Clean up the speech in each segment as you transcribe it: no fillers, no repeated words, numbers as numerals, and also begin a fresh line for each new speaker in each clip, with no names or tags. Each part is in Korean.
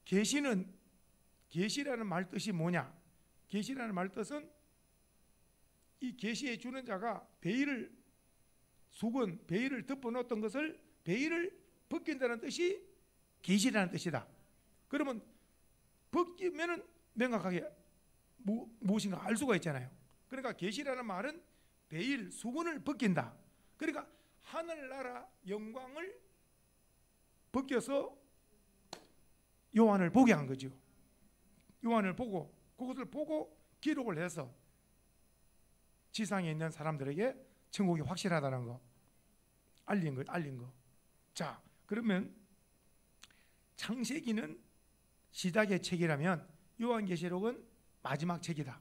계시라는 말 뜻이 뭐냐? 계시라는 말 뜻은 이 계시해 주는 자가 베일을 덮어 놓았던 것을 베일을 벗긴다는 뜻이 계시라는 뜻이다. 그러면 벗기면은 명확하게 무엇인가 알 수가 있잖아요. 그러니까 계시라는 말은 베일 수건을 벗긴다. 그러니까 하늘나라 영광을 벗겨서 요한을 보게 한 거죠. 요한을 보고 그것을 보고 기록을 해서 지상에 있는 사람들에게 천국이 확실하다는 거 알린 거. 자, 그러면 창세기는 시작의 책이라면 요한계시록은 마지막 책이다.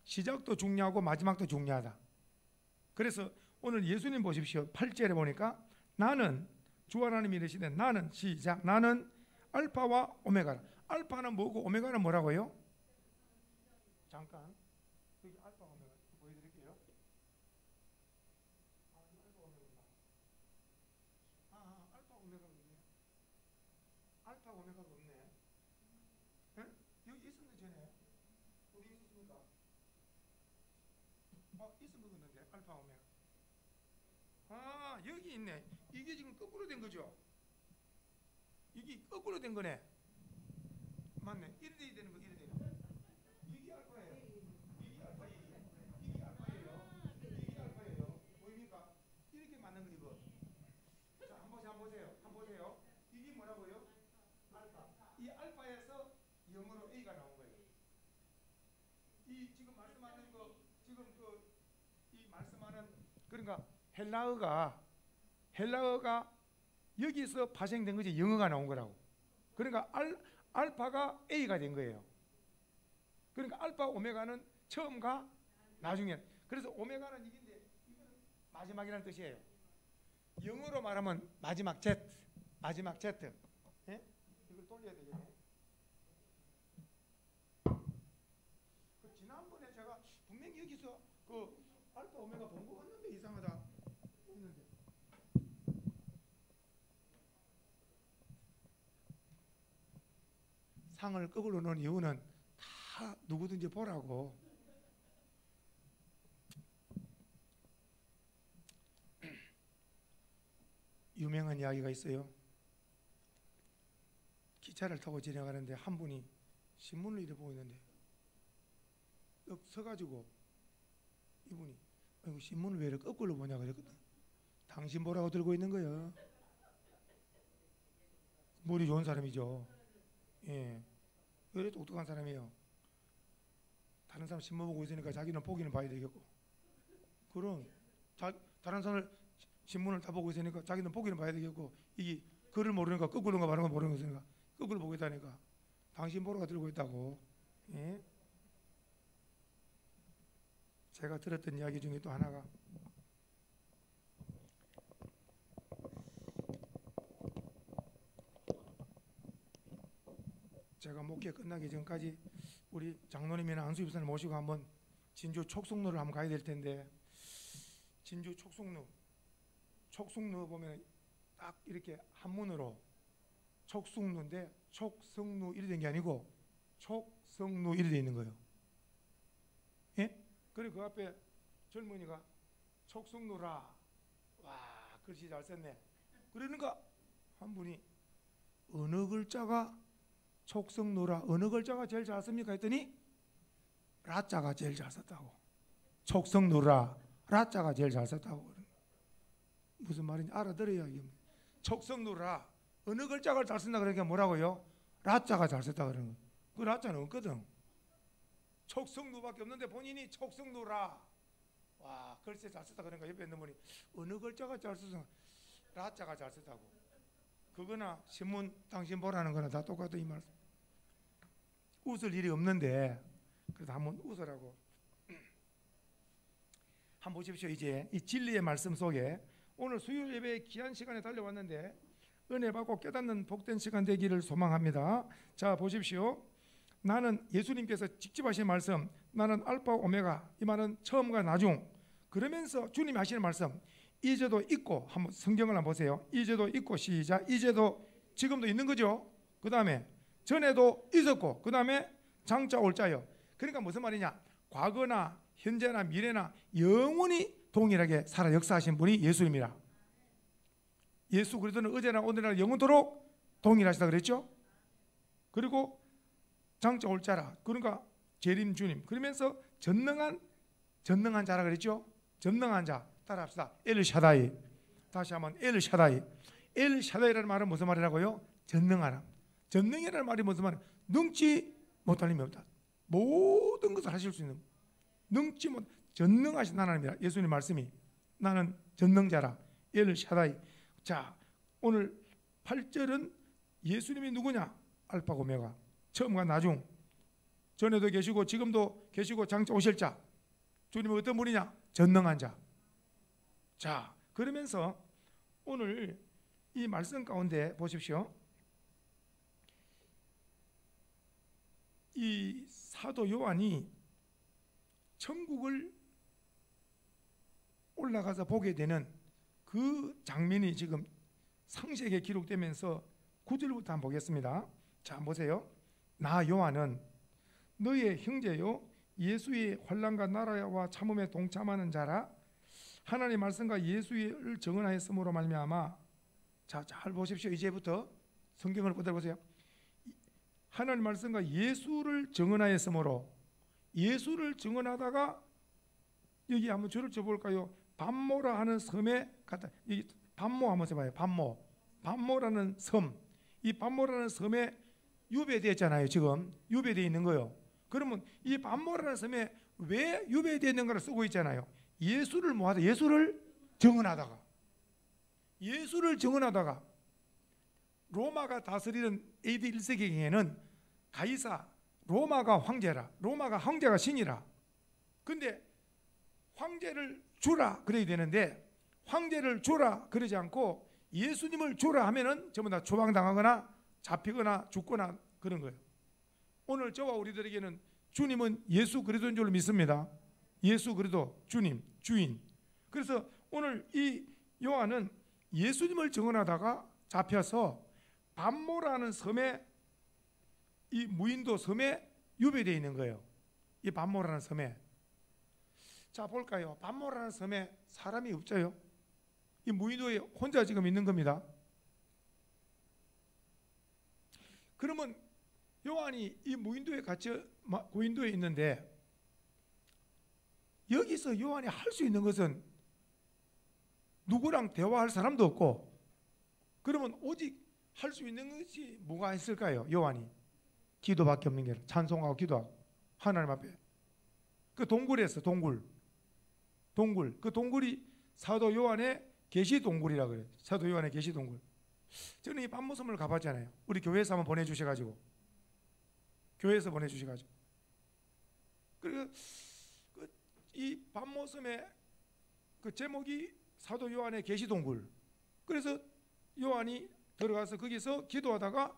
시작도 중요하고 마지막도 중요하다. 그래서 오늘 예수님 보십시오. 8절에 보니까 나는 주 하나님이 이르시되 나는 시작 나는 알파와 오메가라. 알파는 뭐고 오메가는 뭐라고요? 잠깐 여기 알파 오메가 보여드릴게요. 알파 오메가가 없네. 알파 오메가가 없네. 에? 여기 있었는데 전에 어디 있었습니까? 있은 거 같는데 알파 오메가. 여기 있네. 이게 지금 거꾸로 된 거죠? 이게 거꾸로 된 거네. 맞네. 이래 되는 거 이래 되는 거. 이게 알파예요. 이게 알파예요. 이게 알파예요. 이게 알파예요. 보입니까? 이렇게 맞는 거 이거. 자, 한번 보세요. 이게 뭐라고요? 알파. 이 알파에서 영어로 A가 나온 거예요. 이 지금 말씀하는 거 지금 이 말씀하는 그러니까 헬라어가 여기서 파생된 거지 영어가 나온 거라고. 그러니까 알파가 A가 된 거예요. 그러니까 알파 오메가는 처음과 나중에. 그래서 오메가는 이긴데 이거는 마지막이라는 뜻이에요. 영어로 말하면 마지막 Z. 예? 이걸 돌려야 되겠네. 지난번에 제가 분명히 여기서 알파 오메가 본 거 같는데 이상하다. 있는데. 상을 거꾸로 놓은 이유는 다 누구든지 보라고. 유명한 이야기가 있어요. 기차를 타고 지나가는데 한 분이 신문을 이렇게 보고 있는데 딱 서가지고 이분이 신문을 왜 이렇게 거꾸로 보냐 그랬거든. 당신 보라고 들고 있는 거야. 머리 좋은 사람이죠. 예, 왜 똑똑한 사람이에요. 다른 사람 신문 보고 있으니까 자기는 보기는 봐야 되겠고, 그럼 다른 사람 신문을 다 보고 있으니까 자기는 보기는 봐야 되겠고, 이게 글을 모르니까 거꾸로인가 바른 거 모르는 거니까 거꾸로 보고 있다니까. 당신 보라고 들고 있다고. 예? 제가 들었던 이야기 중에 또 하나가 제가 목회 끝나기 전까지 우리 장로님이나 안수 집사님 모시고 한번 진주 촉송로를 한번 가야 될 텐데, 진주 촉송로 보면 딱 이렇게 한문으로 촉송로인데 촉성루 이래 된 게 아니고 촉성루 이래 돼 있는 거예요. 예? 그리고 그 앞에 젊은이가 촉성루라. 와, 글씨 잘 썼네. 그러니까 한 분이 어느 글자가 촉성루라, 어느 글자가 제일 잘 씁니까 했더니 라자가 제일 잘 썼다고. 촉성루라, 라자가 제일 잘 썼다고. 무슨 말인지 알아들어야. 촉성루라, 어느 글자가 잘 쓴다 그러니까 뭐라고요? 라자가 잘 썼다 그러는 거예요. 그 라자는 없거든. 촉성루밖에 없는데 본인이 촉성루라. 와, 글씨 잘 썼다 그러니까 옆에 있는 분이 어느 글자가 잘 써서 라자가 잘 썼다고. 그거나 신문 당신 보라는 거나 다 똑같다 이 말씀. 웃을 일이 없는데 그래도 한번 웃으라고. 한번 보십시오. 이제 이 진리의 말씀 속에 오늘 수요일 예배의 귀한 시간에 달려왔는데 은혜 받고 깨닫는 복된 시간 되기를 소망합니다. 자, 보십시오. 나는 예수님께서 직접 하신 말씀, 나는 알파 오메가, 이 말은 처음과 나중. 그러면서 주님이 하시는 말씀, 이제도 있고, 한번 성경을 한번 보세요. 이제도 있고, 시작. 이제도 지금도 있는 거죠. 그 다음에 전에도 있었고 그 다음에 장차 올 자요. 그러니까 무슨 말이냐, 과거나 현재나 미래나 영원히 동일하게 살아 역사하신 분이 예수님이라. 예수 그리스도는 어제나 오늘이나 영원토록 동일하시다 그랬죠. 그리고 장차 올 자라, 그러니까 재림 주님, 그러면서 전능한 자라 그랬죠. 전능한 자, 따라합시다. 엘샤다이. 다시 한번 엘샤다이. 엘샤다이라는 말은 무슨 말이라고요? 전능하라. 전능이라는 말이 무슨 말이에요? 능치 못할 힘이 없다. 모든 것을 하실 수 있는, 능치 못, 전능하신 하나님이라. 예수님 말씀이 나는 전능자라. 엘샤다이. 자, 오늘 8절은 예수님이 누구냐? 알파고 오메가, 처음과 나중, 전에도 계시고 지금도 계시고 장차 오실 자. 주님은 어떤 분이냐? 전능한 자. 자, 그러면서 오늘 이 말씀 가운데 보십시오. 이 사도 요한이 천국을 올라가서 보게 되는 그 장면이 지금 상세하게 기록되면서 9절부터 한번 보겠습니다. 자, 보세요. 나 요한은 너의 형제요 예수의 환난과 나라와 참음에 동참하는 자라. 하나님의 말씀과 예수를 증언하였으므로 말미암아. 자, 잘 보십시오. 이제부터 성경을 보세요. 하나님 말씀과 예수를 증언하였으므로, 예수를 증언하다가 여기 한번 줄을 쳐볼까요? 밤모라 하는 섬에 갔다. 이 밤모 한번 써봐요. 밤모라는 섬. 이 밤모라는 섬에 유배되었잖아요. 지금 유배되어 있는 거요. 그러면 이 밤모라는 섬에 왜 유배되어 있는가를 쓰고 있잖아요. 예수를 뭐하다? 예수를 증언하다가 로마가 다스리는 AD 1세기에는 가이사, 로마가 황제라. 로마가 황제가 신이라. 근데 황제를 주라 그래야 되는데, 황제를 주라 그러지 않고 예수님을 주라 하면은 전부 다 추방당하거나 잡히거나 죽거나 그런 거예요. 오늘 저와 우리들에게는 주님은 예수 그리스도인 줄로 믿습니다. 예수 그리스도 주님, 주인. 그래서 오늘 이 요한은 예수님을 증언하다가 잡혀서 밤모라는 섬에, 이 무인도 섬에 유배되어 있는 거예요. 이 밤모라는 섬에. 자, 볼까요? 밤모라는 섬에 사람이 없어요. 이 무인도에 혼자 지금 있는 겁니다. 그러면 요한이 이 무인도에 고인도에 있는데, 여기서 요한이 할 수 있는 것은 누구랑 대화할 사람도 없고, 그러면 오직 할 수 있는 것이 뭐가 있을까요? 요한이 기도밖에 없는 게, 찬송하고 기도하고 하나님 앞에. 그 동굴에서 동굴, 그 동굴이 사도 요한의 계시 동굴이라 그래요. 사도 요한의 계시 동굴. 저는 이 밤모섬을 가봤잖아요. 우리 교회에서 한번 보내주셔가지고, 교회에서 보내주셔가지고. 그리고 이 밤모섬의 그 제목이 사도 요한의 계시 동굴. 그래서 요한이 들어가서 거기서 기도하다가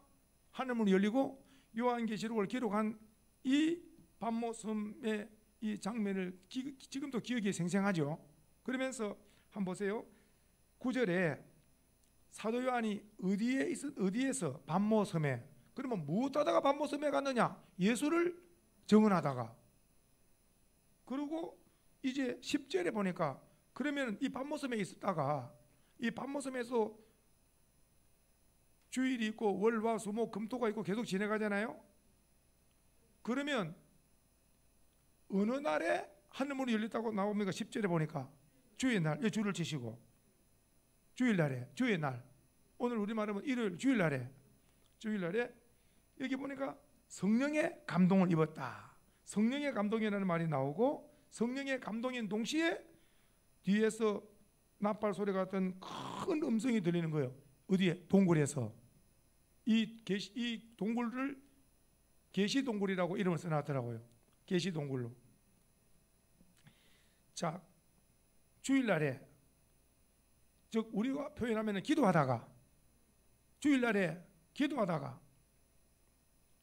하늘문이 열리고 요한계시록을 기록한 이 밤모섬의 이 장면을 지금도 기억이 생생하죠. 그러면서 한번 보세요. 9절에 사도 요한이 어디에서 밤모섬에, 그러면 무엇 하다가 밤모섬에 갔느냐? 예수를 증언하다가. 그리고 이제 10절에 보니까, 그러면 이 밤모섬에 있었다가 이 밤모섬에서 주일이 있고 월화 수목 금토가 있고 계속 지내가잖아요. 그러면 어느 날에 하늘문이 열렸다고 나옵니까? 10절에 보니까 주의 날, 줄을 치시고 주일날에, 주의 날, 오늘 우리 말하면 일요일 주일날에 여기 보니까 성령의 감동을 입었다. 성령의 감동이라는 말이 나오고, 성령의 감동인 동시에 뒤에서 나팔 소리 같은 큰 음성이 들리는 거예요. 어디에? 동굴에서. 이 동굴을 계시 동굴이라고 이름을 써놨더라고요. 계시 동굴로. 자, 주일날에, 즉 우리가 표현하면 기도하다가, 주일날에 기도하다가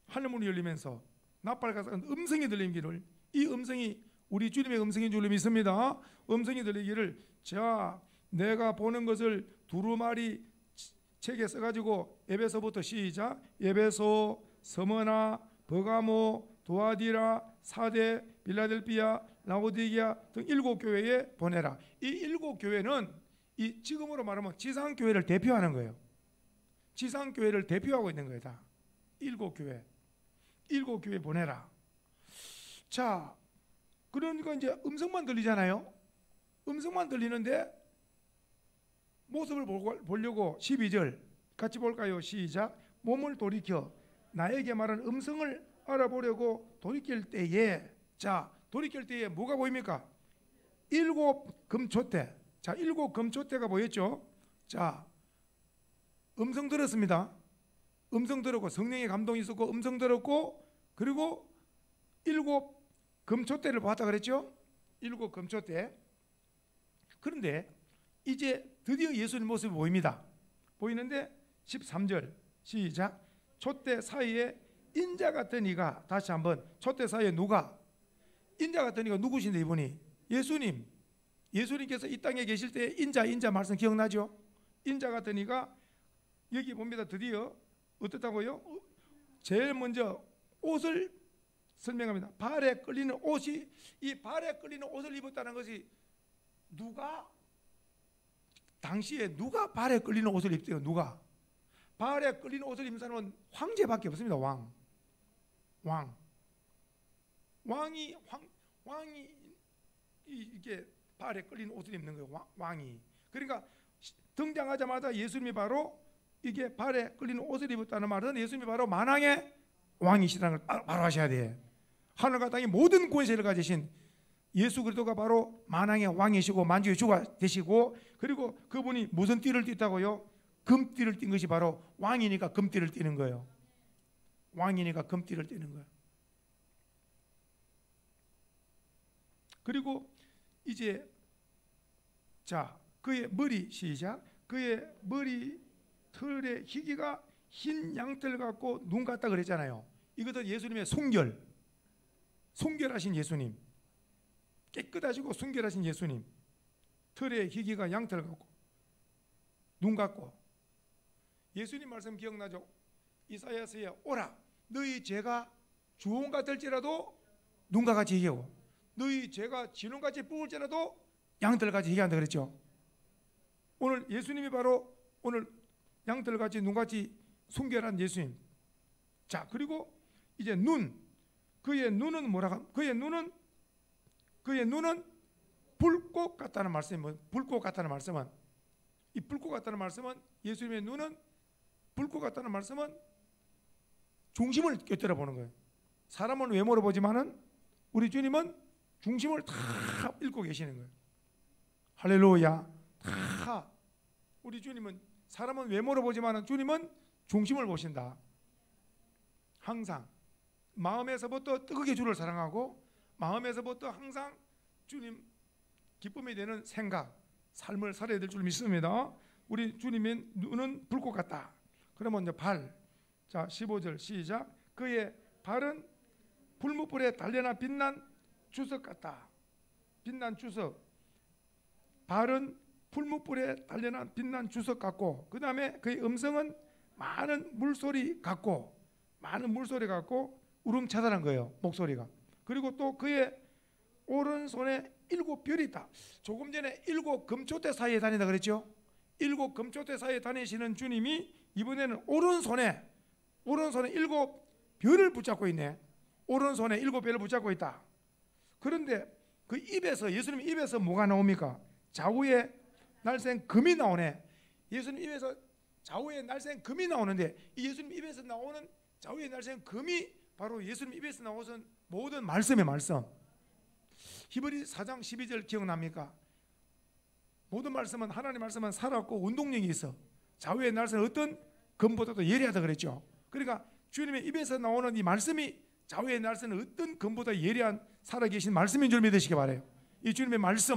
하늘문이 열리면서 나팔 같은 음성이 들리기를, 이 음성이 우리 주님의 음성인 줄로 믿습니다. 음성이 들리기를, 자, 내가 보는 것을 두루마리 책에 써가지고, 에베소부터 시작. 에베소 서머나, 버가모, 도아디라, 사대, 빌라델피아, 라오디게아 등 7교회에 보내라. 이 7교회는 이 지금으로 말하면 지상교회를 대표하는 거예요. 지상교회를 대표하고 있는 거예요. 다 7교회, 7교회 보내라. 자, 그러니까 이제 음성만 들리잖아요. 음성만 들리는데 모습을 보려고 12절 같이 볼까요? 시작. 몸을 돌이켜 나에게 말하는 음성을 알아보려고 돌이킬 때에, 자, 돌이킬 때에 뭐가 보입니까? 7 금초대. 자, 7 금초대가 보였죠? 자, 음성 들었습니다. 음성 들었고 성령의 감동이 있었고 음성 들었고, 그리고 7 금초대를 봤다 그랬죠? 7 금초대. 그런데 이제 드디어 예수님 모습이 보입니다. 보이는데 13절 시작. 촛대 사이에 인자 같은 이가, 다시 한번, 촛대 사이에 누가? 인자 같은 이가 누구신데 이분이? 예수님. 예수님께서 이 땅에 계실 때 인자 말씀 기억나죠? 인자 같은 이가 여기 봅니다. 드디어 어떻다고요? 제일 먼저 옷을 설명합니다. 발에 끌리는 옷이, 이 발에 끌리는 옷을 입었다는 것이 누가? 당시에 누가 발에 끌리는 옷을 입대요? 누가? 발에 끌리는 옷을 입는 사람은 황제밖에 없습니다. 왕이 이게 발에 끌리는 옷을 입는 거예요. 왕이. 그러니까 등장하자마자 예수님이 바로 이게 발에 끌리는 옷을 입었다는 말은 예수님이 바로 만왕의 왕이시라는 걸 바로 하셔야 돼. 하늘과 땅의 모든 권세를 가지신 예수 그리스도가 바로 만왕의 왕이시고 만주의 주가 되시고, 그리고 그분이 무슨 띠를 띠다고요? 금띠를 띈 것이 바로 왕이니까 금띠를 띠는 거예요. 왕이니까 금띠를 띠는 거예요. 그리고 이제 자, 그의 머리, 시작. 그의 머리 털의 희기가 흰 양털 같고 눈 같다 그랬잖아요. 이것은 예수님의 순결하신 예수님, 깨끗하시고 순결하신 예수님. 털의 희기가 양털 같고 눈 같고. 예수님 말씀 기억나죠? 이사야서에 오라 너희 죄가 주홍 같을지라도 눈과 같이 희게고 너희 죄가 진홍같이 붉을지라도 양털같이 희게한다 그랬죠. 오늘 예수님이 바로 오늘 양털같이 눈같이 순결한 예수님. 자, 그리고 이제 눈. 그의 눈은 뭐라고? 그의 눈은 불꽃 같다는 말씀이 불꽃 같다는 말씀은, 이 불꽃 같다는 말씀은, 예수님의 눈은 불꽃 같다는 말씀은 중심을 꿰뚫어 보는 거예요. 사람은 외모로 보지만은 우리 주님은 중심을 다 읽고 계시는 거예요. 할렐루야. 다 우리 주님은, 사람은 외모로 보지만은 주님은 중심을 보신다. 항상 마음에서부터 뜨겁게 주를 사랑하고 마음에서부터 항상 주님 기쁨이 되는 생각, 삶을 살아야 될 줄 믿습니다. 우리 주님의 눈은 불꽃 같다. 그러면 이제 발. 자, 15절 시작. 그의 발은 풀무불에 달려나 빛난 주석 같다. 빛난 주석. 발은 풀무불에 달려나 빛난 주석 같고, 그 다음에 그의 음성은 많은 물소리 같고 우름차다는 거예요, 목소리가. 그리고 또 그의 오른손에 7별이 있다. 조금 전에 7 금초대 사이에 다닌다 그랬죠. 7 금초대 사이에 다니시는 주님이 이번에는 오른손에 7 별을 붙잡고 있네. 오른손에 7 별을 붙잡고 있다. 그런데 그 입에서, 예수님 입에서 뭐가 나옵니까? 좌우에 날쌘 금이 나오네. 예수님 입에서 좌우에 날쌘 금이 나오는데, 이 예수님 입에서 나오는 좌우에 날쌘 금이 바로 예수님 입에서 나오는 모든 말씀의 말씀. 히브리 4장 12절 기억납니까? 모든 말씀은, 하나님 말씀은 살았고 운동력이 있어. 좌우에 날쌘 어떤 금보다도 예리하다 그랬죠. 그러니까 주님의 입에서 나오는 이 말씀이 좌우에 날쌘 어떤 금보다 예리한 살아계신 말씀인 줄 믿으시기 바라요. 이 주님의 말씀.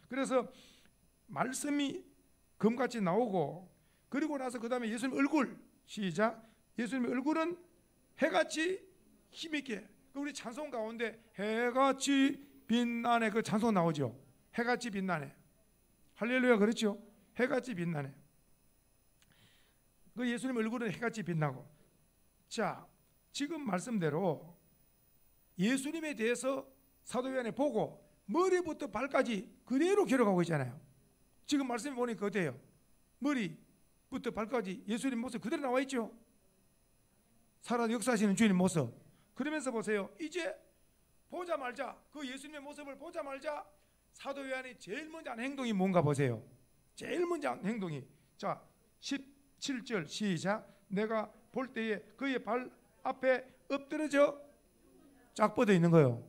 그래서 말씀이 금같이 나오고, 그리고 나서 그 다음에 예수님 얼굴, 시작. 예수님의 얼굴은 해같이 힘있게, 우리 찬송 가운데 해같이 빛나네, 그 찬송 나오죠. 해같이 빛나네. 할렐루야, 그렇죠? 해같이 빛나네. 그 예수님 얼굴은 해같이 빛나고. 자, 지금 말씀대로 예수님에 대해서 사도 요한이 보고 머리부터 발까지 그대로 기록하고 있잖아요. 지금 말씀해 보니까 어때요? 머리부터 발까지 예수님 모습 그대로 나와 있죠. 살아 역사하시는 주님 모습. 그러면서 보세요. 이제 보자말자, 그 예수님의 모습을 보자말자 사도 요한이 제일 먼저 한 행동이 뭔가 보세요. 제일 먼저 한 행동이, 자 17절 시작. 내가 볼 때에 그의 발 앞에 엎드려져 쫙 뻗어 있는 거예요.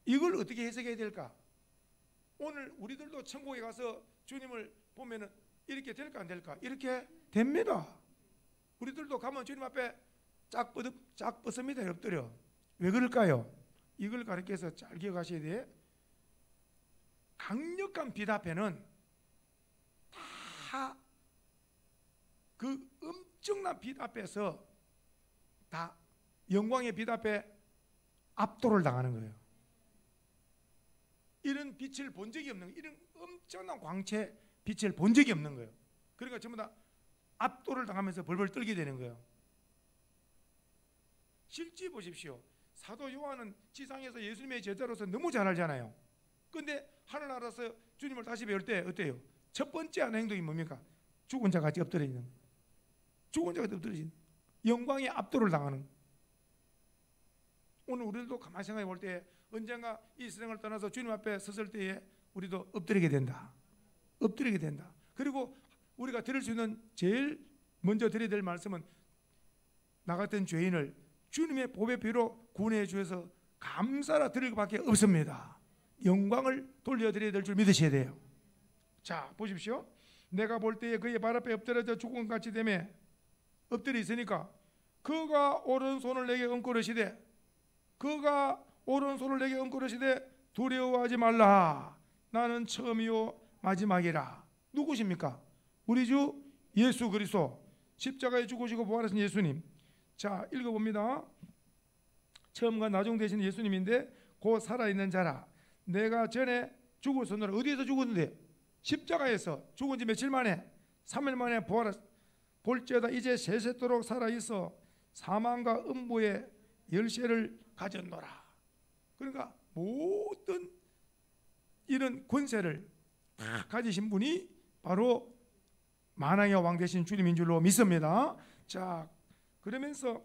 이걸 어떻게 해석해야 될까? 오늘 우리들도 천국에 가서 주님을 보면은 이렇게 될까 안 될까? 이렇게 됩니다. 우리들도 가면 주님 앞에 쫙 뻗습니다. 엎드려. 왜 그럴까요? 이걸 가르쳐서 잘 기억하셔야 돼. 강력한 빛 앞에는 다 그 엄청난 빛 앞에서 다 영광의 빛 앞에 압도를 당하는 거예요. 이런 빛을 본 적이 없는 거예요. 이런 엄청난 광채 빛을 본 적이 없는 거예요. 그러니까 전부 다 압도를 당하면서 벌벌 떨게 되는 거예요. 실제 보십시오. 사도 요한은 지상에서 예수님의 제자로서 너무 잘 알잖아요. 그런데 하늘나라에서 주님을 다시 배울 때 어때요? 첫 번째 하는 행동이 뭡니까? 죽은 자 같이 엎드려 있는 거예요. 죽은 자 같이 엎드려 있는 영광의 압도를 당하는 거예요. 오늘 우리도 가만히 생각해 볼 때 언젠가 이 세상을 떠나서 주님 앞에 섰을 때에 우리도 엎드리게 된다. 엎드리게 된다. 그리고 우리가 들을 수 있는 제일 먼저 드려야 될 말씀은 나 같은 죄인을 주님의 보배 피로 구원해 주셔서 감사라 드릴 것밖에 없습니다. 영광을 돌려드려야 될 줄 믿으셔야 돼요. 자 보십시오. 내가 볼 때에 그의 발 앞에 엎드려져 죽은 같이 되매 엎드려 있으니까 그가 오른손을 내게 얹고르시되 그가 오른손을 내게 얹고르시되 두려워하지 말라. 나는 처음이요 마지막이라. 누구십니까? 우리 주 예수 그리스도, 십자가에 죽으시고 부활하신 예수님. 자 읽어봅니다. 처음과 나중 되신 예수님인데 곧 살아있는 자라. 내가 전에 죽었었노라. 어디에서 죽었는데? 십자가에서 죽은 지 며칠 만에 3일 만에 볼지어다 이제 세세토록 살아있어 사망과 음부의 열쇠를 가졌노라. 그러니까 모든 이런 권세를 다 가지신 분이 바로 만왕의 왕 되신 주님인 줄로 믿습니다. 자 그러면서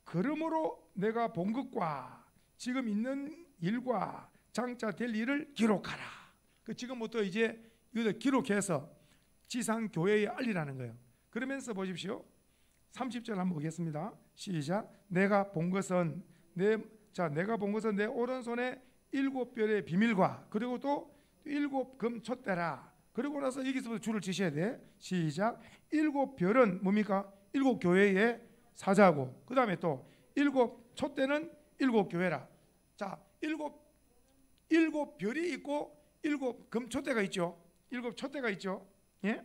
그러므로 내가 본 것과 지금 있는 일과 장차 될 일을 기록하라. 그 지금부터 이제 이것을 기록해서 지상 교회에 알리라는 거예요. 그러면서 보십시오. 30절 한번 보겠습니다. 시작. 내가 본 것은 내 오른손에 7별의 비밀과 그리고 또 7금 촛대라. 그리고 나서 여기서부터 줄을 치셔야 돼. 시작. 7별은 뭡니까? 7교회의 사자고 그 다음에 또 7촛대는 7교회라. 자 7별이 있고 7금 촛대가 있죠. 7촛대가 있죠. 예?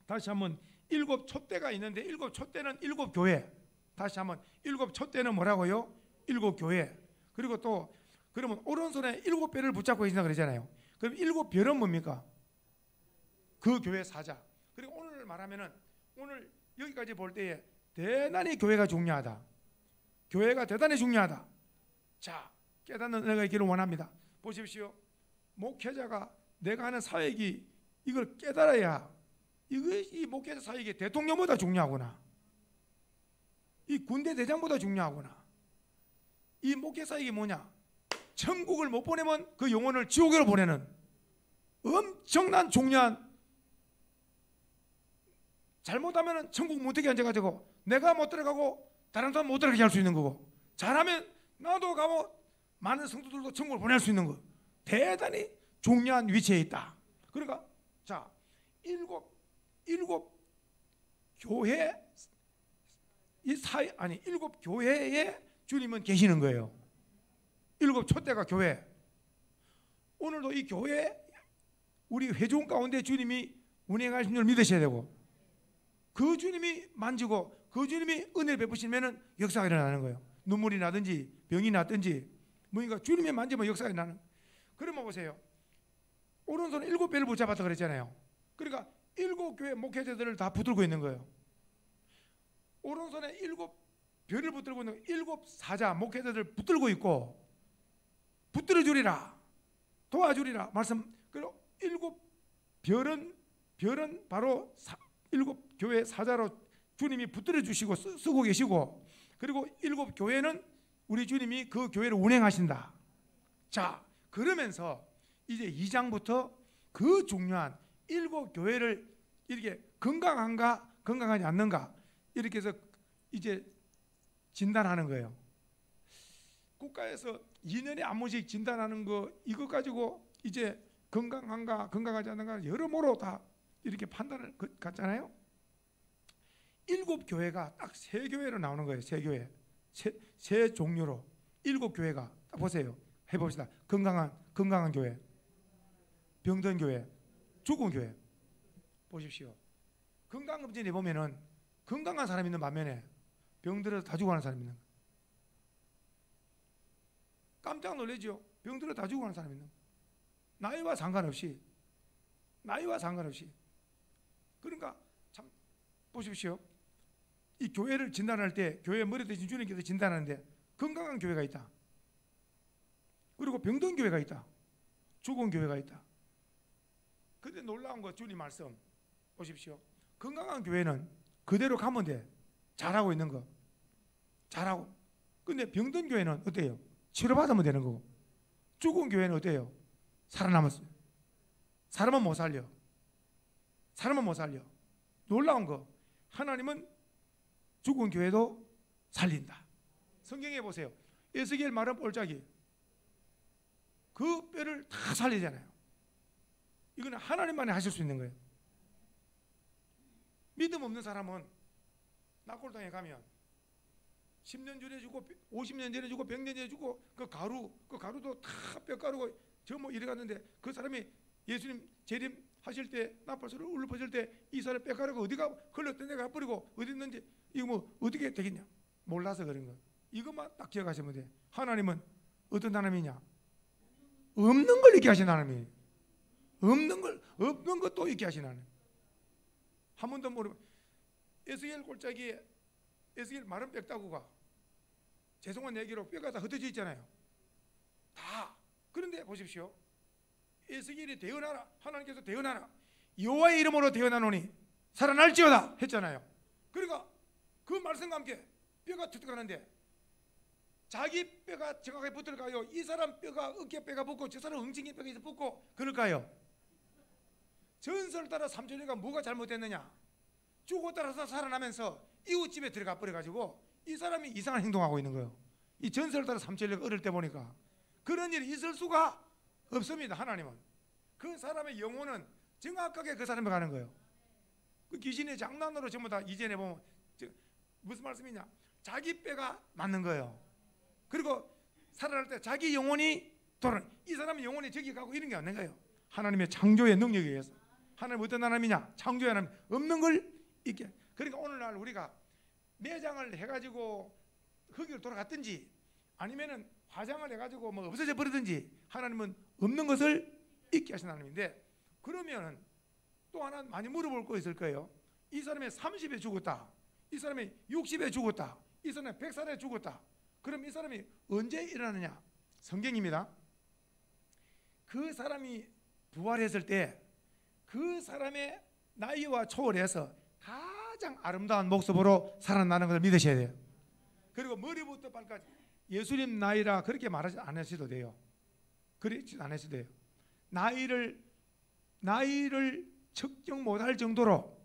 다시 한번 7촛대가 있는데 7촛대는 7교회. 다시 한번 7촛대는 뭐라고요? 7교회. 그리고 또 그러면 오른손에 7별을 붙잡고 계신다 그러잖아요. 그럼 7별은 뭡니까? 그 교회 사자. 그리고 오늘 말하면은 오늘 여기까지 볼 때에 대단히 교회가 중요하다. 교회가 대단히 중요하다. 자 깨닫는 은혜가 있기를 원합니다. 보십시오. 목회자가 내가 하는 사역이 이걸 깨달아야 이 목회자 사역이 대통령보다 중요하구나. 이 군대 대장보다 중요하구나. 이 목회 사역이 뭐냐? 천국을 못 보내면 그 영혼을 지옥으로 보내는 엄청난 중요한, 잘못하면 천국 못 들게 앉아가지고 내가 못 들어가고 다른 사람 못 들어가게 할 수 있는 거고, 잘하면 나도 가고 많은 성도들도 천국을 보낼 수 있는 거. 대단히 중요한 위치에 있다. 그러니까 자 일곱 교회 일곱 교회에 주님은 계시는 거예요. 7촛대가 교회. 오늘도 이 교회 우리 회중 가운데 주님이 운행하신 줄 믿으셔야 되고, 그 주님이 만지고 그 주님이 은혜를 베푸시면 역사가 일어나는 거예요. 눈물이 나든지 병이 났든지 뭐니까 주님이 만지면 역사가 일어나는. 그러면 보세요. 오른손에 7배를 붙잡았다 그랬잖아요. 그러니까 7교회 목회자들을 다 붙들고 있는 거예요. 오른손에 7별을 붙들고 있는 7사자 목회자들 붙들고 있고 붙들어 주리라, 도와주리라 말씀. 그리고 7별은 바로 7교회 사자로 주님이 붙들어 주시고 쓰고 계시고, 그리고 7교회는 우리 주님이 그 교회를 운행하신다. 자, 그러면서 이제 2장부터 그 중요한 7교회를 이렇게 건강한가 건강하지 않는가 이렇게 해서 이제 진단하는 거예요. 국가에서 2년에 한 번씩 진단하는 거, 이거 가지고 이제 건강한가 건강하지 않는가 여러모로 다 이렇게 판단을 갖잖아요. 7교회가 딱 3교회로 나오는 거예요. 3교회, 세 종류로 7교회가 딱 보세요. 해봅시다. 건강한 교회, 병든 교회, 죽은 교회. 보십시오. 건강검진에 보면은 건강한 사람이 있는 반면에 병들어서 다 죽어가는 사람이 있는 거예요. 깜짝 놀라죠. 병들어 다 죽어가는 사람이 있는 거예요. 나이와 상관없이. 그러니까 참 보십시오. 이 교회를 진단할 때 교회 머리 대신 주님께서 진단하는데 건강한 교회가 있다. 그리고 병든 교회가 있다. 죽은 교회가 있다. 근데 놀라운 거 주님 말씀 보십시오. 건강한 교회는 그대로 가면 돼. 잘하고 있는 거. 잘하고. 근데 병든 교회는 어때요? 치료받으면 되는 거고. 죽은 교회는 어때요? 살아남았어요. 사람은 못 살려. 놀라운 거. 하나님은 죽은 교회도 살린다. 성경에 보세요. 에스겔 마른 볼짜기. 그 뼈를 다 살리잖아요. 이거는 하나님만이 하실 수 있는 거예요. 믿음 없는 사람은 낙골당에 가면 10년 전에 주고 50년 전에 주고 100년 전에 주고 그 가루도 다 뼈가루고 저 뭐 이래 갔는데 그 사람이 예수님 재림하실 때 나팔소리를 울려 때 이 사람 뼈가루가 어디가 흘렀던 데가 버리고 어디 있는지 이거 뭐 어떻게 되겠냐? 몰라서 그런 거. 이것만 딱 기억하시면 돼. 하나님은 어떤 하나님이냐? 없는 걸 있게 하신 하나님이에요. 없는 것도 있게 하신 하나님. 한 번도 모르면 에스겔 골짜기에 에스겔 마른 뼈다구가 죄송한 얘기로 뼈가 다 흩어져 있잖아요. 다. 그런데 보십시오. 에스겔이 대언하라. 하나님께서 대언하라. 여호와의 이름으로 대언하노니 살아날지어다 했잖아요. 그러니까 그 말씀과 함께 뼈가 툭툭하는데 자기 뼈가 정확하게 붙을까요? 이 사람 뼈가 어깨 뼈가 붙고 저 사람 엉덩이 뼈가 붙고 그럴까요? 전설 따라 삼천리가 뭐가 잘못됐느냐? 죽었다라서 살아나면서 이웃집에 들어가 버려가지고 이 사람이 이상한 행동하고 있는 거예요. 이 전설 따라 삼천리가 어릴 때 보니까 그런 일이 있을 수가 없습니다. 하나님은 그 사람의 영혼은 정확하게 그 사람에 가는 거예요. 그 귀신의 장난으로 전부 다 이전에 보면 무슨 말씀이냐? 자기 뼈가 맞는 거예요. 그리고 살아날 때 자기 영혼이 돌아. 이 사람의 영혼이 저기 가고 이런 게 없는 거예요. 하나님의 창조의 능력에 의해서. 하나님 어떤 하나님이냐? 창조의 하나님. 없는 걸 있게. 그러니까 오늘날 우리가 매장을 해가지고 흙으로 돌아갔든지 아니면은 화장을 해가지고 뭐 없어져 버리든지 하나님은 없는 것을 있게 하신 하나님인데, 그러면은 또 하나 많이 물어볼 거 있을 거예요. 이 사람이 30에 죽었다. 이 사람이 60에 죽었다. 이 사람이 100살에 죽었다. 그럼 이 사람이 언제 일어나느냐? 성경입니다. 그 사람이 부활했을 때 그 사람의 나이와 초월해서 가장 아름다운 모습으로 살아나는 것을 믿으셔야 돼요. 그리고 머리부터 발까지 예수님 나이라 그렇게 말하지 안 하셔도 돼요. 그렇지 안 하셔도 돼요. 나이를 측정 못할 정도로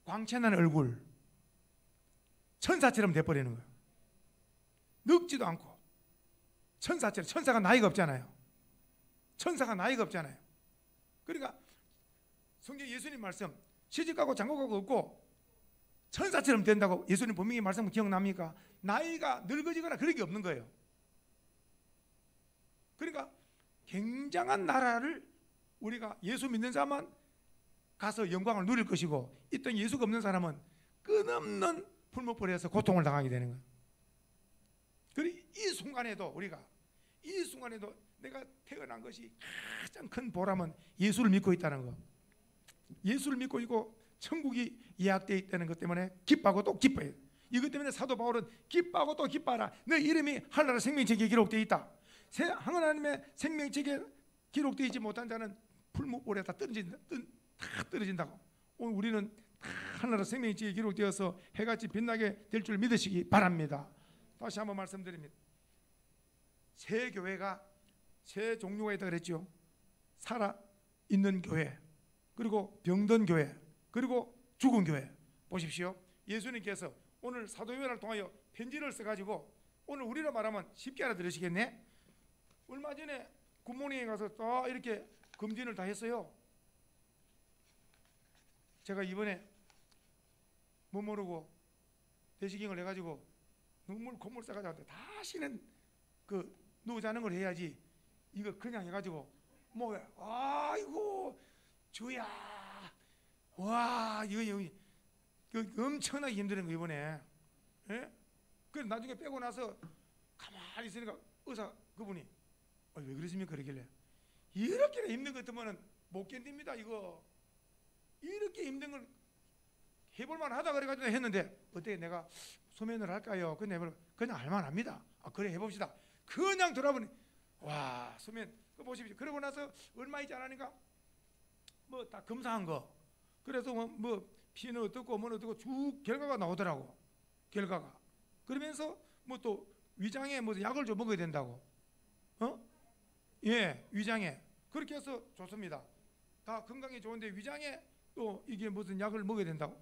광채난 얼굴, 천사처럼 돼버리는 거예요. 늙지도 않고 천사처럼. 천사가 나이가 없잖아요. 그러니까 성경 예수님 말씀 시집가고 장가가고 없고 천사처럼 된다고 예수님 분명히 말씀 기억납니까? 나이가 늙어지거나 그런 게 없는 거예요. 그러니까 굉장한 나라를 우리가 예수 믿는 사람만 가서 영광을 누릴 것이고, 있던 예수가 없는 사람은 끝없는 풀무불에서 고통을 당하게 되는 거예요. 그리고 이 순간에도 내가 태어난 것이 가장 큰 보람은 예수를 믿고 있다는 거. 예수를 믿고 있고 천국이 예약되어 있다는 것 때문에 기뻐하고 또 기뻐해요. 이것 때문에 사도 바울은 기뻐하고 또 기뻐하라. 너 이름이 하늘나라 생명책에 기록되어 있다. 하나님의 생명책에 기록되어 있지 못한 자는 풀무불에 다 떨어진다고. 오늘 우리는 다 하늘나라 생명책에 기록되어서 해같이 빛나게 될 줄 믿으시기 바랍니다. 다시 한번 말씀드립니다. 새 교회가 새 종류가 있다 그랬죠. 살아있는 교회, 그리고 병든 교회, 그리고 죽은 교회. 보십시오. 예수님께서 오늘 사도행전을 통하여 편지를 써가지고, 오늘 우리로 말하면 쉽게 알아들으시겠네. 얼마 전에 굿모닝에 가서 다 이렇게 검진을 다 했어요. 제가 이번에 뭐 모르고 대시경을 해가지고 눈물 콧물 싸가지고 다시는 그 누자는 걸 해야지, 이거 그냥 해가지고 뭐 아이고 주야 와 이거 엄청나게 힘든 거 이번에. 예? 그래서 나중에 빼고 나서 가만히 있으니까 의사 그분이 왜 그러십니까 그러길래, 이렇게 힘든 것 같으면 못 견딥니다. 이거 이렇게 힘든 걸 해볼만 하다 그래가지고 했는데, 어떻게 내가 소면을 할까요? 근데 그냥 할만합니다. 그래 해봅시다. 그냥 돌아보니 와 소면 그 보십시오. 그러고 나서 얼마 있지 않으니까 뭐 다 검사한 거, 그래서 뭐 피는 어떻고 뭐는 어떻고 쭉 결과가 나오더라고. 결과가. 그러면서 뭐 또 위장에 뭐 약을 좀 먹어야 된다고. 예, 위장에. 그렇게 해서 좋습니다. 다 건강에 좋은데 위장에 또 이게 무슨 약을 먹어야 된다고.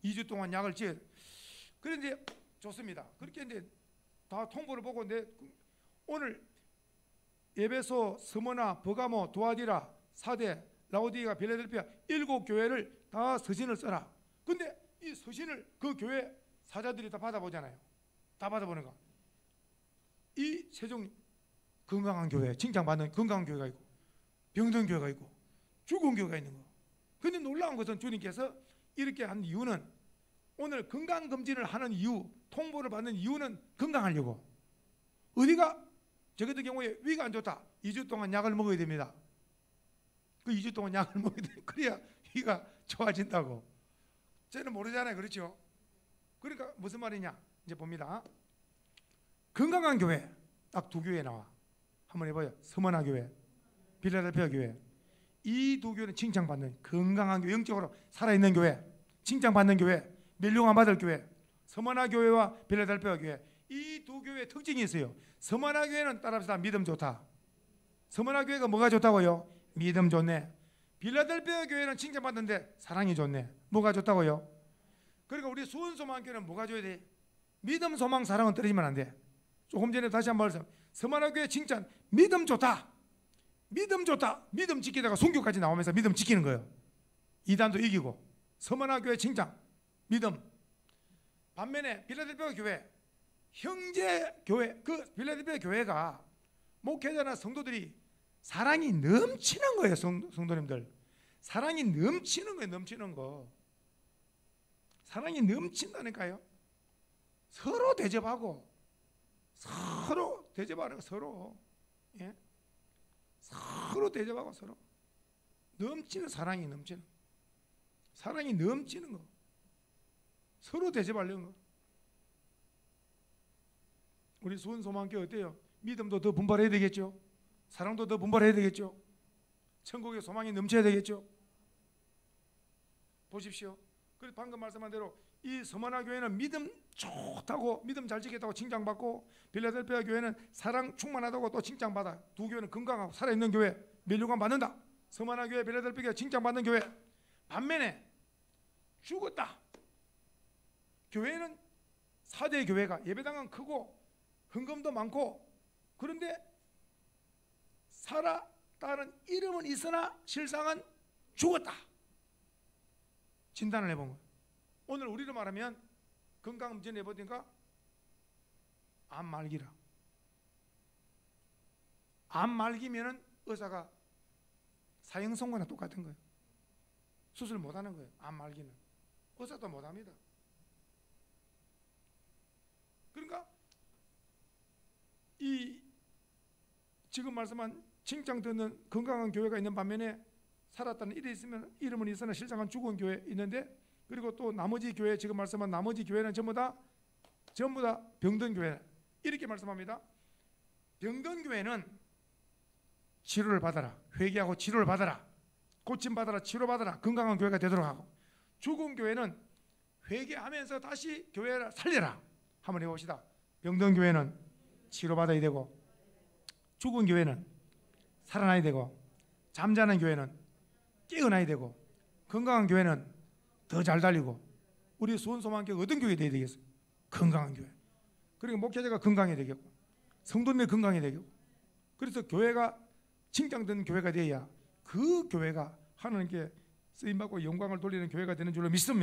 2주 동안 약을 지어. 그래 이제 좋습니다. 그렇게 이제 다 통보를 보고 오늘 에베소, 스무나, 버가모, 두아디라, 사대, 라오디게아, 빌라델피아 7교회를 다 서신을 써라. 근데 이 서신을 그 교회 사자들이 다 받아보잖아요. 다 받아보는 거. 이 세종 건강한 교회, 칭찬받는 건강한 교회가 있고, 병든 교회가 있고, 죽은 교회가 있는 거. 근데 놀라운 것은 주님께서 이렇게 한 이유는, 오늘 건강검진을 하는 이유, 통보를 받는 이유는 건강하려고. 어디가 저 같은 경우에 위가 안 좋다, 2주 동안 약을 먹어야 됩니다. 그 2주 동안 약을 먹어야 돼. 그래야 위가 좋아진다고. 저는 모르잖아요. 그렇죠? 그러니까 무슨 말이냐, 이제 봅니다. 건강한 교회 딱 두 교회 나와. 한번 해봐요. 서머나 교회, 빌라델피아 교회. 이 두 교회는 칭찬받는 건강한 교회, 영적으로 살아있는 교회, 칭찬받는 교회, 멸류관 받을 교회. 서머나 교회와 빌라델피아 교회, 이 두 교회의 특징이 있어요. 서머나 교회는 따라합시다. 믿음 좋다. 서머나 교회가 뭐가 좋다고요? 믿음 좋네. 빌라델피아 교회는 칭찬받는데 사랑이 좋네. 뭐가 좋다고요? 그러니까 우리 수원소망교회는 뭐가 줘야 돼? 믿음, 소망, 사랑은 떨어지면 안 돼. 조금 전에 다시 한번 말씀, 서머나 교회 칭찬, 믿음 좋다, 믿음 좋다, 믿음 지키다가 순교까지 나오면서 믿음 지키는 거예요. 이단도 이기고. 서머나 교회 칭찬, 믿음. 반면에 빌라델피아 교회, 형제 교회, 그 빌라델피아 교회가 목회자나 성도들이 사랑이 넘치는 거예요. 성도님들 사랑이 넘치는 거예요. 넘치는 거. 사랑이 넘친다니까요. 서로 대접하고, 서로 대접하는 거, 서로. 예? 서로 대접하고, 서로 넘치는 사랑이 넘치는, 사랑이 넘치는 거, 서로 대접하려는 거. 우리 수원소망교회 어때요? 믿음도 더 분발해야 되겠죠. 사랑도 더 분발해야 되겠죠. 천국의 소망이 넘쳐야 되겠죠. 보십시오. 그래서 방금 말씀한 대로 이 서머나 교회는 믿음 좋다고, 믿음 잘 지켰다고 칭찬받고, 빌라델피아 교회는 사랑 충만하다고 또 칭찬받아. 두 교회는 건강하고 살아있는 교회, 멸류관 받는다. 서머나 교회, 빌라델피아 교회 칭찬받는 교회. 반면에 죽었다. 교회는 4대 교회가 예배당은 크고 헌금도 많고, 그런데 살았다는 이름은 있으나 실상은 죽었다. 진단을 해본 거예요. 오늘 우리로 말하면 건강검진 해보니까 암 말기라. 암 말기면은 의사가 사형선고나 똑같은 거예요. 수술 못하는 거예요. 암 말기는 의사도 못합니다. 그러니까 이 지금 말씀한 칭찬 듣는 건강한 교회가 있는 반면에 살았다는 이름은 있으나 실상은 죽은 교회 있는데, 그리고 또 나머지 교회, 지금 말씀한 나머지 교회는 전부 다 병든 교회, 이렇게 말씀합니다. 병든 교회는 치료를 받아라, 회개하고 치료를 받아라, 고침받아라, 치료받아라, 건강한 교회가 되도록 하고, 죽은 교회는 회개하면서 다시 교회를 살려라. 한번 해봅시다. 병든 교회는 치료받아야 되고, 죽은 교회는 살아나야 되고, 잠자는 교회는 깨어나야 되고, 건강한 교회는 더 잘 달리고, 우리 수원소망교회 어떤 교회 되어야 되겠어요? 건강한 교회. 그리고 목회자가 건강해야 되겠고, 성도님이 건강해야 되겠고, 그래서 교회가 칭찬되는 교회가 되어야 그 교회가 하나님께 쓰임받고 영광을 돌리는 교회가 되는 줄로 믿습니다.